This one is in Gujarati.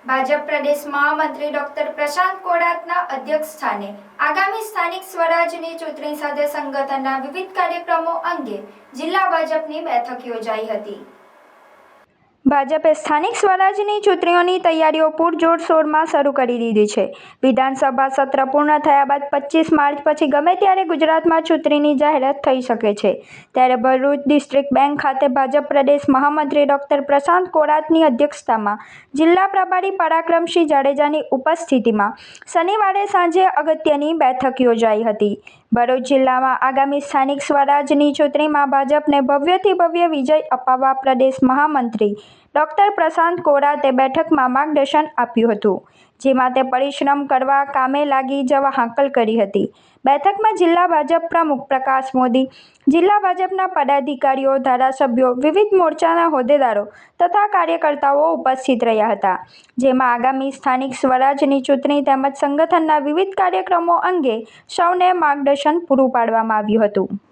ભાજપ પ્રદેશ મહામંત્રી ડોક્ટર પ્રશાંત કોડાતના અધ્યક્ષસ્થાને આગામી સ્થાનિક સ્વરાજની ચૂંટણી સાથે સંગઠનના વિવિધ કાર્યક્રમો અંગે જિલ્લા ભાજપની બેઠક યોજાઈ હતી। ભાજપે સ્થાનિક સ્વરાજની ચૂંટણીઓની તૈયારીઓ પૂરજોરશોરમાં શરૂ કરી દીધી છે। વિધાનસભા સત્ર પૂર્ણ થયા બાદ 25 માર્ચ પછી ગમે ત્યારે ગુજરાતમાં ચૂંટણીની જાહેરાત થઈ શકે છે। ત્યારે ભરૂચ ડિસ્ટ્રિક્ટ બેંક ખાતે ભાજપ પ્રદેશ મહામંત્રી ડોક્ટર પ્રશાંત કોડાતની અધ્યક્ષતામાં જિલ્લા પ્રભારી પરાક્રમસિંહ જાડેજાની ઉપસ્થિતિમાં શનિવારે સાંજે અગત્યની બેઠક યોજાઈ હતી। ભરૂચ જિલ્લામાં આગામી સ્થાનિક સ્વરાજની ચૂંટણીમાં ભાજપને ભવ્યથી ભવ્ય વિજય અપાવવા પ્રદેશ મહામંત્રી ડોક્ટર પ્રશાંત કોડાતે બેઠકમાં માર્ગદર્શન આપ્યું હતું, જેમાં તે પરિશ્રમ કરવા કામે લાગી જવા હાકલ કરી હતી। બેઠકમાં જિલ્લા ભાજપ પ્રમુખ પ્રકાશ મોદી, જિલ્લા ભાજપના પદાધિકારીઓ, ધારાસભ્યો, વિવિધ મોરચાના હોદ્દેદારો તથા કાર્યકર્તાઓ ઉપસ્થિત રહ્યા હતા, જેમાં આગામી સ્થાનિક સ્વરાજની ચૂંટણી તેમજ સંગઠનના વિવિધ કાર્યક્રમો અંગે સૌને માર્ગદર્શન પૂરું પાડવામાં આવ્યું હતું।